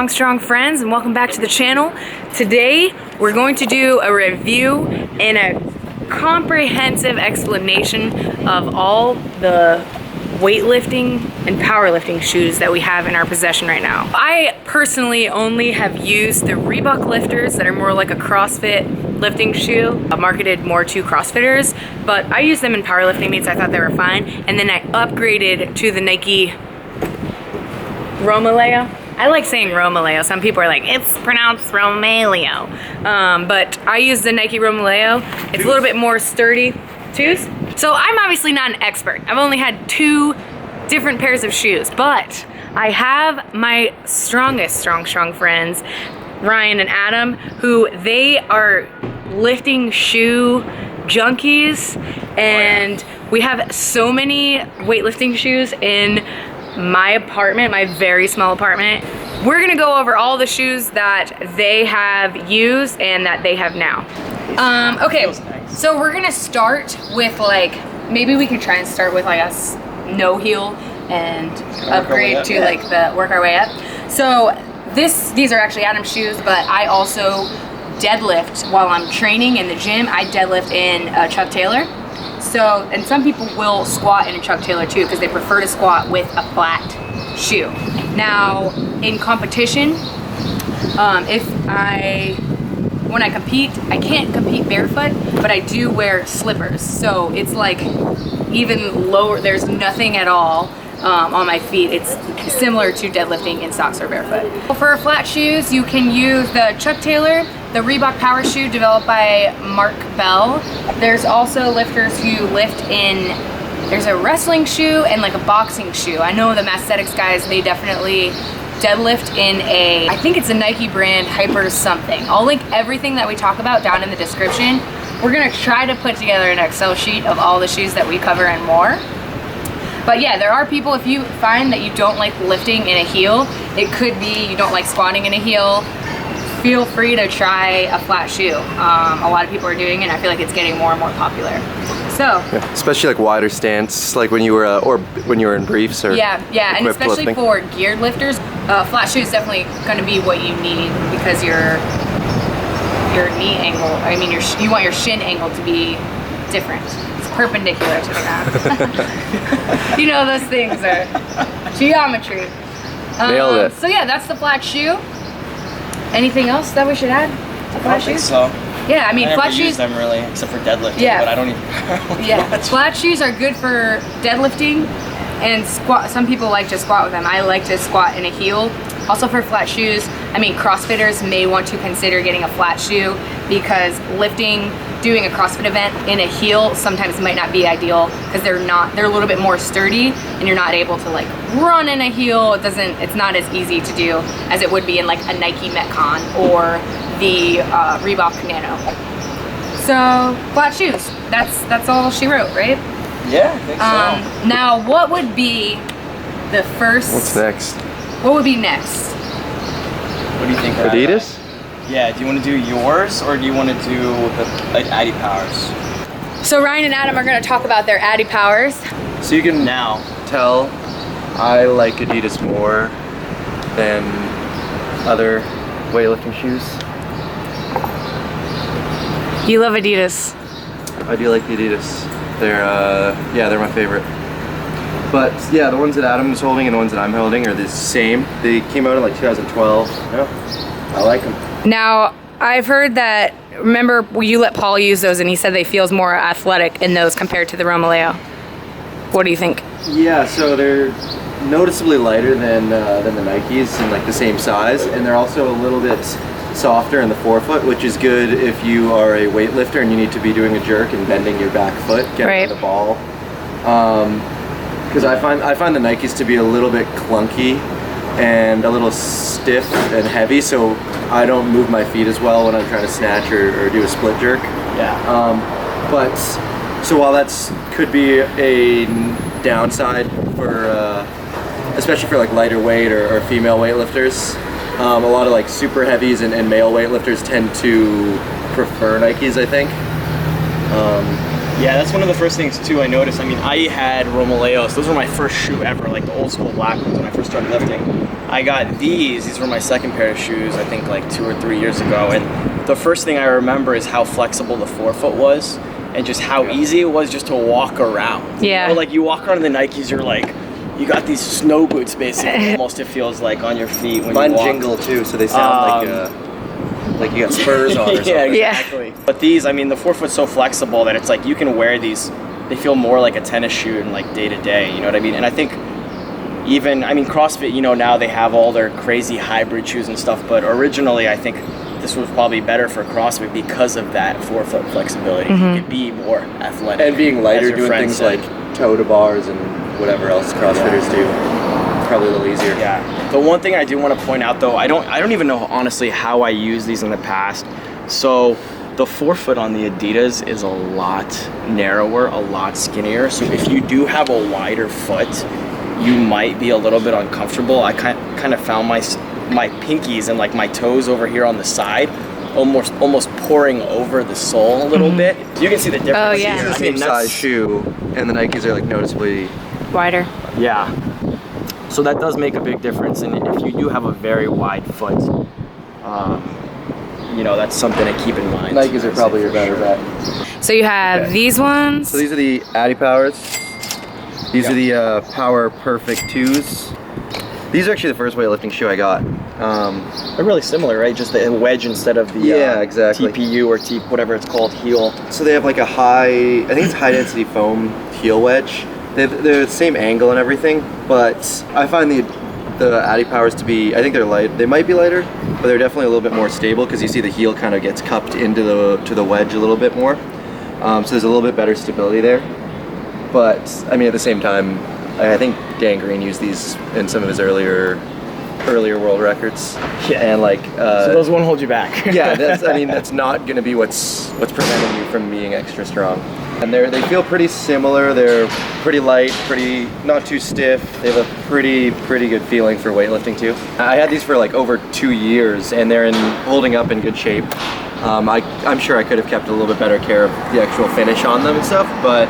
strong friends, and welcome back to the channel. Today we're going to do a review and a comprehensive explanation of all the weightlifting and powerlifting shoes that we have in our possession right now. I personally only have used the Reebok Lifters that are more like a CrossFit lifting shoe, marketed more to CrossFitters, but I used them in powerlifting meets. I thought they were fine, and then I upgraded to the Nike Romaleo. I like saying Romaleo. Some people are like, it's pronounced Romaleo. But I use the Nike Romaleo. It's a little bit more sturdy. Twos? So I'm obviously not an expert. I've only had 2 different pairs of shoes, but I have my strong friends, Ryan and Adam, who they are lifting shoe junkies, and we have so many weightlifting shoes in my apartment, my very small apartment. We're gonna go over all the shoes that they have used and that they have now. Okay, so we're gonna start with maybe we can try and start with a no heel and upgrade to work our way up. So these are actually Adam's shoes, but I also deadlift while I'm training in the gym. I deadlift in Chuck Taylor. So, and some people will squat in a Chuck Taylor too because they prefer to squat with a flat shoe. Now, in competition, when I compete, I can't compete barefoot, but I do wear slippers. So it's like even lower, there's nothing at all on my feet. It's similar to deadlifting in socks or barefoot. For flat shoes, you can use the Chuck Taylor, the Reebok Power Shoe developed by Mark Bell. There's also lifters who lift in, there's a wrestling shoe and a boxing shoe. I know the Masthetics guys, they definitely deadlift in I think it's a Nike brand, Hyper something. I'll link everything that we talk about down in the description. We're gonna try to put together an Excel sheet of all the shoes that we cover and more. But yeah, there are people, if you find that you don't like lifting in a heel, it could be you don't like squatting in a heel, feel free to try a flat shoe. A lot of people are doing it, and I feel like it's getting more and more popular. So, yeah, especially wider stance, like when you were or when you were in briefs or yeah, and especially lifting. For geared lifters, flat shoe is definitely going to be what you need because your knee angle, I mean you want your shin angle to be different. It's perpendicular to the ground. You know, those things are geometry. Nailed it. So yeah, that's the flat shoe. Anything else that we should add to flat shoes? I don't think so. Yeah, I mean, I flat never use shoes. them really, except for deadlifting. Yeah. But I don't even. Yeah, flat shoes are good for deadlifting and squat. Some people like to squat with them. I like to squat in a heel. Also for flat shoes, I mean, CrossFitters may want to consider getting a flat shoe because doing a CrossFit event in a heel sometimes might not be ideal because they're a little bit more sturdy and you're not able to run in a heel. It's not as easy to do as it would be in a Nike Metcon or the Reebok Nano. So flat shoes, that's all she wrote, right? Yeah, I think so. Now what would be the first? What's next? What would be next? What do you think? Adidas? Yeah, do you want to do yours or do you want to do the Addy Powers? So Ryan and Adam are going to talk about their Addy Powers. So you can now tell I like Adidas more than other weightlifting shoes. You love Adidas. I do like the Adidas. They're my favorite. But yeah, the ones that Adam is holding and the ones that I'm holding are the same. They came out in 2012. Yeah, I like them. Now, I've heard that, remember you let Paul use those and he said they feels more athletic in those compared to the Romaleo. What do you think? Yeah, so they're noticeably lighter than the Nikes and the same size, and they're also a little bit softer in the forefoot, which is good if you are a weightlifter and you need to be doing a jerk and bending your back foot, getting on the ball. Because I find the Nikes to be a little bit clunky and a little stiff and heavy, so I don't move my feet as well when I'm trying to snatch or do a split jerk. Yeah. But so while that's could be a downside for especially for lighter weight or female weightlifters, a lot of super heavies and male weightlifters tend to prefer Nikes, I think. Yeah, that's one of the first things too I noticed. I mean, I had Romaleos. Those were my first shoe ever, like the old school black ones when I first started lifting. I got these were my second pair of shoes, I think like 2 or 3 years ago. And the first thing I remember is how flexible the forefoot was and just how easy it was just to walk around. Yeah. You know, like you walk around in the Nikes, you're like, you got these snow boots basically, almost it feels like on your feet when Mine you walk. jingle too, so they sound like you got spurs on or something. Yeah, exactly. But these, I mean, the forefoot's so flexible that it's like you can wear these. They feel more like a tennis shoe in like day to day. You know what I mean? And I think even, I mean, CrossFit, you know, now they have all their crazy hybrid shoes and stuff. But originally, I think this was probably better for CrossFit because of that forefoot flexibility. You could be more athletic And being lighter, doing things said. like toe to bars and whatever else CrossFitters do. Probably a little easier. Yeah. The one thing I do want to point out though, I don't even know honestly how I used these in the past. So the forefoot on the Adidas is a lot narrower, a lot skinnier. So if you do have a wider foot, you might be a little bit uncomfortable. I kind of found my pinkies and like my toes over here on the side almost pouring over the sole a little bit. You can see the difference. Oh, yeah. It's the I same mean, size shoe, and the Nikes are like noticeably. Wider. Yeah. So that does make a big difference, and if you do have a very wide foot, you know, that's something to keep in mind. Nikes are probably your better bet. So you have these ones. So these are the Adi Powers. These are the Power Perfect 2s. These are actually the first weightlifting shoe I got. They're really similar, right? Just the wedge instead of the exactly. TPU or whatever it's called, heel. So they have like a I think it's high density foam heel wedge. They're the same angle and everything, but I find the Adi Powers to be, I think they're light. They might be lighter, but they're definitely a little bit more stable because you see the heel kind of gets cupped into the wedge a little bit more. So there's a little bit better stability there. But I mean, at the same time, I think Dan Green used these in some of his earlier world records. Yeah. And like So those won't hold you back. yeah, that's not going to be what's preventing you from being extra strong. And they feel pretty similar. They're pretty light, pretty not too stiff. They have a pretty good feeling for weightlifting too. I had these for like over 2 years, and they're holding up in good shape. I'm sure I could have kept a little bit better care of the actual finish on them and stuff, but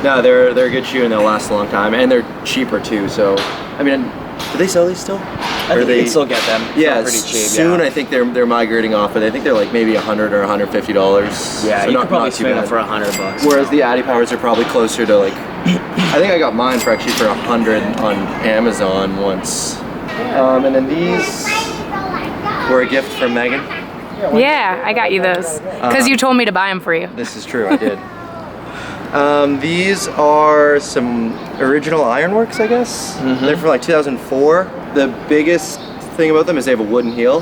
no, they're a good shoe and they'll last a long time, and they're cheaper too. So I mean, do they sell these still? I think you can still get them. Yeah, pretty cheap. soon Yeah. I think they're migrating off, but I think they're like maybe $100 or $150. Yeah, so you not, could probably not too swing them bad. for $100. Whereas the Adi Powers are probably closer to like, I think I got mine for actually for $100 on Amazon once. And then these were a gift from Megan. Yeah, I got you those. Because you told me to buy them for you. This is true, I did. These are some original Ironworks, I guess. They're from like 2004. The biggest thing about them is they have a wooden heel,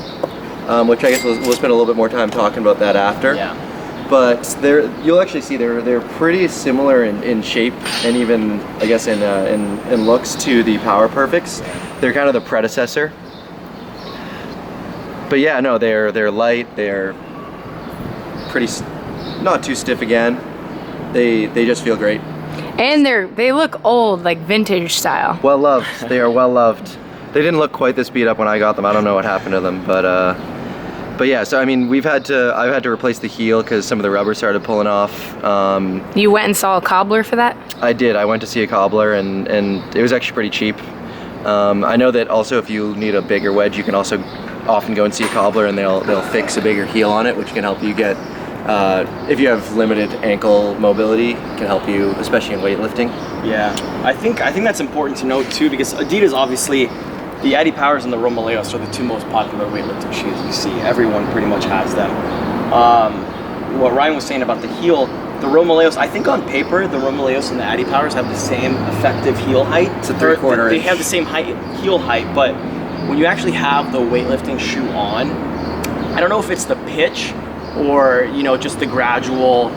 which I guess we'll spend a little bit more time talking about that after. Yeah. But you'll actually see they're pretty similar in shape and even I guess in looks to the Power Perfects. They're kind of the predecessor. But yeah, no, they're light. They're pretty not too stiff again. They just feel great. And they look old, like vintage style. Well loved. They are well loved. They didn't look quite this beat up when I got them. I don't know what happened to them, but yeah. So I mean, I've had to replace the heel because some of the rubber started pulling off. You went and saw a cobbler for that? I did. I went to see a cobbler, and it was actually pretty cheap. I know that also if you need a bigger wedge, you can also often go and see a cobbler, and they'll fix a bigger heel on it, which can help you get. If you have limited ankle mobility, it can help you, especially in weightlifting. Yeah, I think that's important to note too, because Adidas obviously, the Adi Powers and the Romaleos are the two most popular weightlifting shoes you see. Everyone pretty much has them. What Ryan was saying about the heel, the Romaleos, I think on paper, the Romaleos and the Adi Powers have the same effective heel height. It's a 3/4 They inch. have the same heel height, but when you actually have the weightlifting shoe on, I don't know if it's the pitch or just the gradual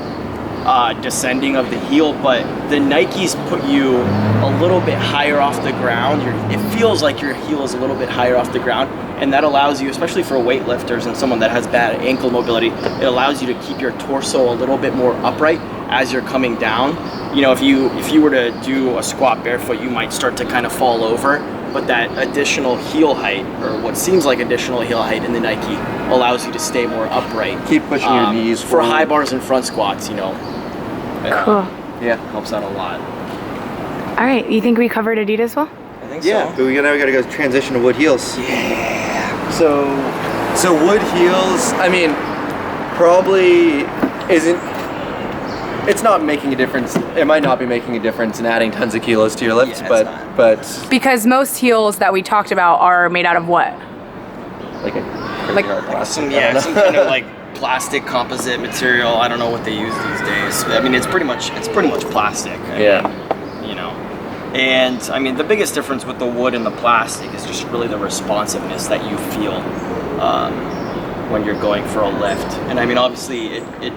descending of the heel, but the Nikes put you a little bit higher off the ground. It feels like your heel is a little bit higher off the ground, and that allows you, especially for weightlifters and someone that has bad ankle mobility, it allows you to keep your torso a little bit more upright as you're coming down. If you were to do a squat barefoot, you might start to kind of fall over, but that additional heel height, or what seems like additional heel height in the Nike, allows you to stay more upright. Keep pushing your knees for forward. high bars and front squats. Cool. Yeah. Helps out a lot. All right, you think we covered Adidas well? I think Yeah, so. but we gotta go transition to wood heels. Yeah. So wood heels, I mean, probably isn't. It's not making a difference. It might not be making a difference in adding tons of kilos to your lifts, Yeah, it's not. but Because most heels that we talked about are made out of what? like a Like- hard plastic. Some I don't know. some kind of like plastic composite material. I don't know what they use these days. I mean, it's pretty much plastic. I Yeah. mean, you know. And I mean, the biggest difference with the wood and the plastic is just really the responsiveness that you feel when you're going for a lift. And I mean, obviously, it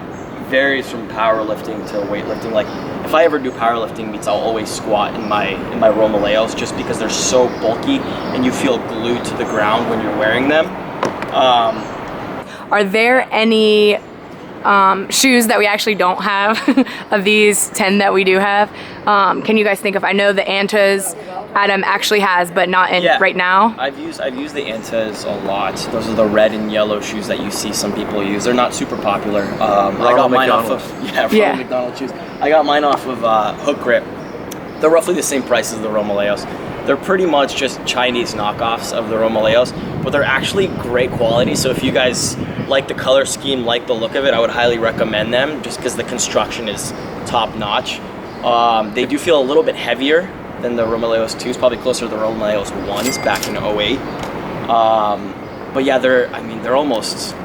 varies from powerlifting to weightlifting. Like, if I ever do powerlifting meets, I'll always squat in my Romaleos just because they're so bulky and you feel glued to the ground when you're wearing them. Are there any shoes that we actually don't have of these 10 that we do have? Can you guys think of? I know the Antas Adam actually has, but not in right now. I've used the Antas a lot. Those are the red and yellow shoes that you see some people use. They're not super popular. I got mine off of Ronald McDonald shoes. I got mine off of Hook Grip. They're roughly the same price as the Romaleos. They're pretty much just Chinese knockoffs of the Romaleos, but they're actually great quality. So if you guys like the color scheme, like the look of it, I would highly recommend them just because the construction is top notch. They do feel a little bit heavier than the Romaleos 2s, probably closer to the Romaleos 1s back in 08. But yeah, they're almost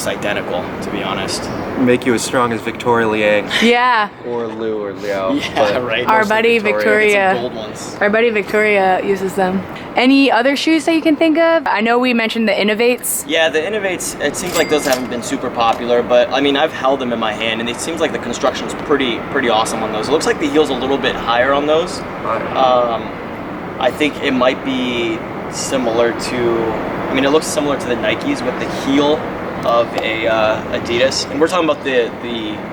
identical, to be honest. Make you as strong as Victoria Liang Yeah, or Lou or Liao. Yeah, but right. our mostly buddy Some Victoria. gold ones. Our buddy Victoria uses them. Any other shoes that you can think of? I know we mentioned the Innovates. Yeah, the Innovates, it seems like those haven't been super popular, but I mean, I've held them in my hand and it seems like the construction's pretty awesome on those. It looks like the heel's a little bit higher on those. I think it might be similar to, it looks similar to the Nikes with the heel of a Adidas. And we're talking about the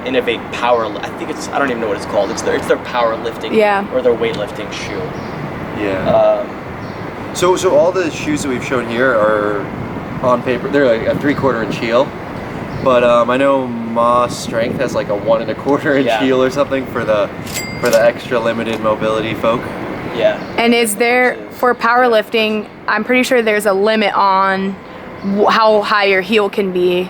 Innovate Power, I don't even know what it's called. It's their powerlifting or their weightlifting shoe. Yeah. So all the shoes that we've shown here are on paper. They're like a 3/4 inch heel, but I know Moss Strength has like a 1 1/4 inch heel or something for the extra limited mobility folk. Yeah. And is there, for powerlifting, I'm pretty sure there's a limit on how high your heel can be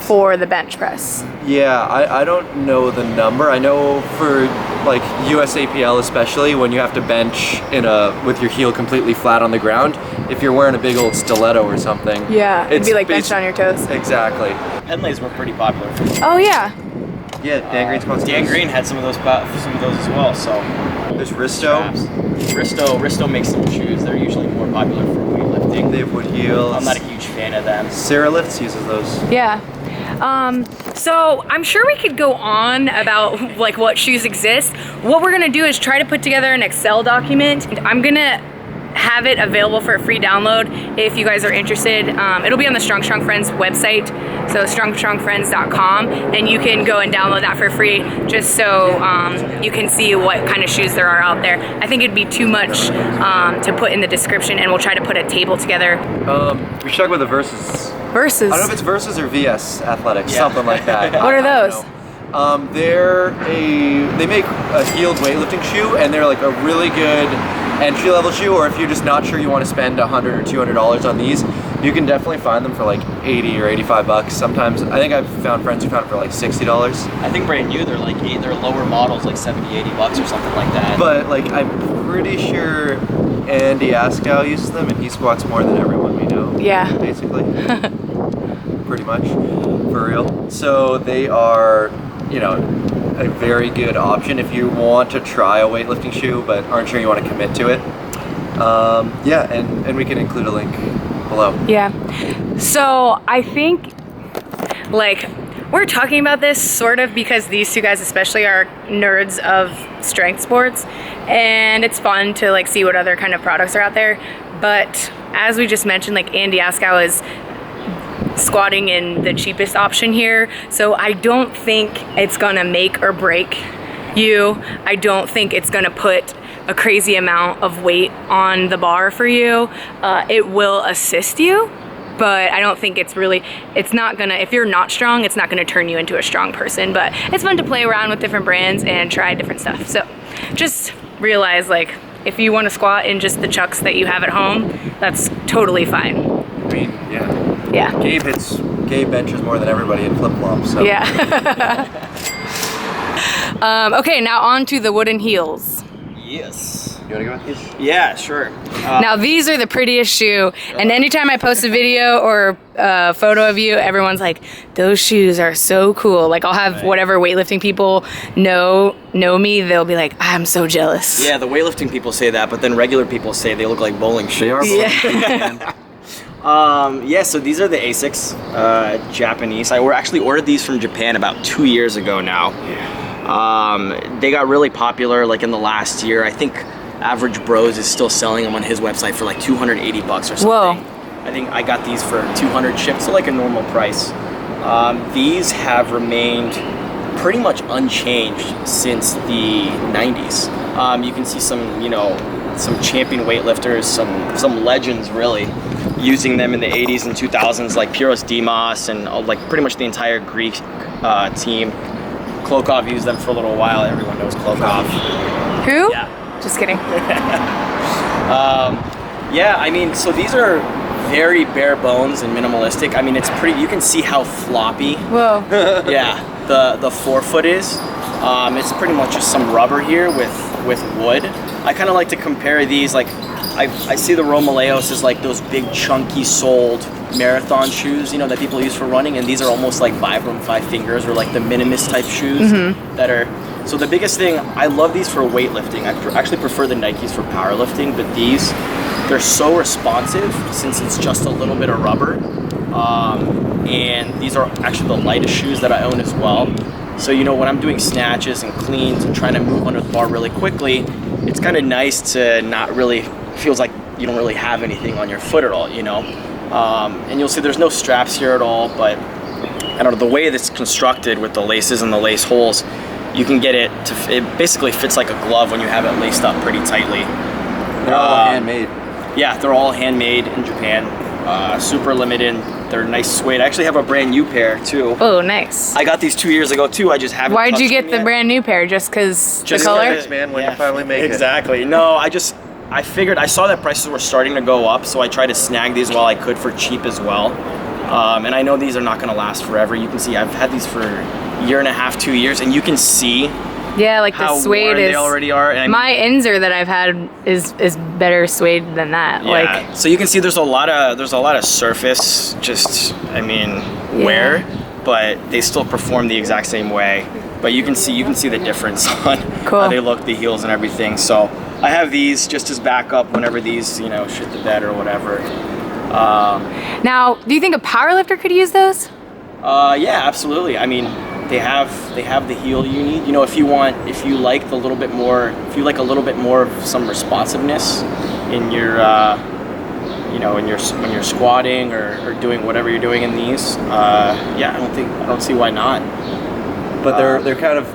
for the bench press. Yeah, I don't know the number. I know for like USAPL especially, when you have to bench with your heel completely flat on the ground, if you're wearing a big old stiletto or something. Yeah, it'd be like benched on your toes. Exactly. Penlays were pretty popular. Oh yeah. Yeah, Dan Green's sponsored. Dan Green had some of those as well. So there's Risto. Risto makes some shoes. They're usually more popular for weightlifting. They have wood heels. I'm not a huge fan of them. Sarah Lifts uses those. Yeah. So I'm sure we could go on about like what shoes exist. What we're gonna do is try to put together an Excel document. I'm gonna have it available for a free download if you guys are interested. It'll be on the Strong Friends website, so strongfriends.com, and you can go and download that for free just so you can see what kind of shoes there are out there. I think it'd be too much to put in the description, and we'll try to put a table together. We should talk about the Versus. Versus? I don't know if it's Versus or VS Athletics, something like that. What are those? They make a heeled weightlifting shoe, and they're like a really good entry-level shoe, or if you're just not sure you want to spend $100 or $200 on these, you can definitely find them for like 80 or 85 bucks. Sometimes, I think I've found friends who found it for like $60. I think brand new, they're like they're lower models, like 70, 80 bucks or something like that. But like, I'm pretty sure Andy Askow uses them, and he squats more than everyone we know. Yeah. Basically. Pretty much, for real. So they are, a very good option if you want to try a weightlifting shoe but aren't sure you want to commit to it. Yeah, and we can include a link below. Yeah. So I think, like, we're talking about this sort of because these two guys especially are nerds of strength sports, and it's fun to like see what other kind of products are out there. But as we just mentioned, like Andy Askow is squatting in the cheapest option here, so I don't think it's gonna make or break you. I don't think it's gonna put a crazy amount of weight on the bar for you. It will assist you, but I don't think it's not gonna, if you're not strong, it's not gonna turn you into a strong person. But it's fun to play around with different brands and try different stuff. So just realize, like, if you want to squat in just the chucks that you have at home, that's totally fine. I mean, yeah. Yeah. Gabe benches more than everybody in flip-flops, so. Yeah. Okay, now on to the wooden heels. Yes. You wanna go with these? Yeah, sure. Now these are the prettiest shoe, and anytime I post a video or a photo of you, everyone's like, those shoes are so cool. Like, I'll have whatever weightlifting people know me, they'll be like, I'm so jealous. Yeah, the weightlifting people say that, but then regular people say they look like bowling shoes. They are bowling shoes. Yeah, so these are the Asics, Japanese. I actually ordered these from Japan about 2 years ago now. They got really popular like in the last year. I think Average Bros is still selling them on his website for like $280 or something. Whoa. I think I got these for 200 shipped, so like a normal price. These have remained pretty much unchanged since the 90s. You can see some, you know, some champion weightlifters, some legends really, using them in the 80s and 2000s, like Piros Dimas and like pretty much the entire Greek team. Klokov used them for a little while. Everyone knows Klokov. Who? Yeah. Just kidding. Yeah, I mean, so these are very bare bones and minimalistic. I mean, it's pretty, you can see how floppy, Whoa. yeah, the forefoot is. It's pretty much just some rubber here with wood. I kind of like to compare these, like, I see the Romaleos as like those big chunky soled marathon shoes, you know, that people use for running, and these are almost like Vibram 5 Fingers or like the minimalist type shoes that are. So the biggest thing, I love these for weightlifting. I actually prefer the Nikes for powerlifting, but these, they're so responsive since it's just a little bit of rubber. And these are actually the lightest shoes that I own as well. So, you know, when I'm doing snatches and cleans and trying to move under the bar really quickly, it's kind of nice to not really, feels like you don't really have anything on your foot at all, you know? And you'll see there's no straps here at all, but I don't know, the way that's constructed with the laces and the lace holes, you can get it to, it basically fits like a glove when you have it laced up pretty tightly. They're all handmade. Yeah, they're all handmade in Japan. Super limited. They're nice suede. I actually have a brand new pair too. Oh, nice. I got these 2 years ago too. I just haven't. Why'd you touched get them the yet. brand new pair? Just because the Just color? because- Man, when you finally make it. Exactly. No, I figured, I saw that prices were starting to go up, so I tried to snag these while I could for cheap as well. And I know these are not going to last forever. You can see I've had these for a year and a half, 2 years, and you can see Yeah, like how the suede worn is. they already are. And I mean, My Inzer that I've had is better suede than that. yeah. Like, So you can see there's a lot of surface, just wear, but they still perform the exact same way. But you can see the difference on Cool. how they look, the heels and everything. So I have these just as backup whenever these, you know, shit the bed or whatever. now, do you think a powerlifter could use those? Yeah, absolutely. I mean, they have the heel you need. You know, if you like a little bit more of some responsiveness in your, you know, when you're squatting or doing whatever you're doing in these, yeah, I don't see why not. But they're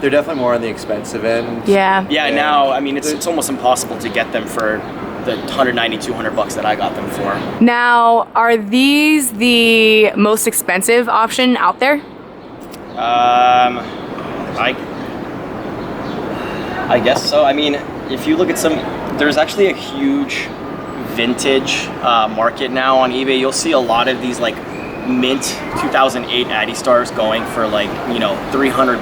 definitely more on the expensive end. Yeah. Yeah, now, I mean, it's almost impossible to get them for the $190-200 that I got them for. Now, are these the most expensive option out there? I guess so. I mean, if you look at there's actually a huge vintage market now on eBay. You'll see a lot of these like mint 2008 Addy Stars going for like, you know, $300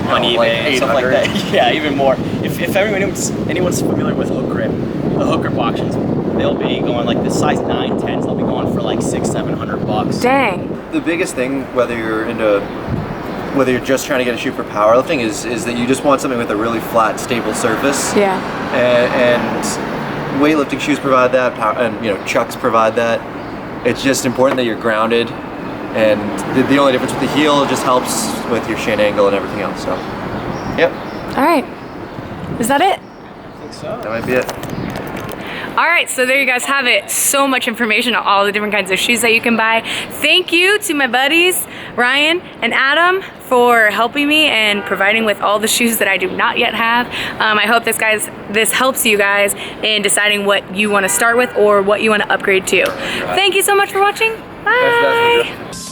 on eBay, like and stuff like 800. that. Yeah, even more. If anyone's familiar with hook grip, the hook grip auctions, they'll be going like the size 9, 10s. They'll be going for like $600-700. Dang. The biggest thing, whether you're just trying to get a shoe for powerlifting, is that you just want something with a really flat, stable surface. Yeah. And weightlifting shoes provide that, and you know, Chucks provide that. It's just important that you're grounded, and the only difference with the heel just helps with your shin angle and everything else. So, yep, All right. Is that it? I think so. that might be it. All right, so there you guys have it. So much information on all the different kinds of shoes that you can buy. Thank you to my buddies, Ryan and Adam, for helping me and providing with all the shoes that I do not yet have. I hope this helps you guys in deciding what you want to start with or what you want to upgrade to. Thank you so much for watching. Bye. That's the drill.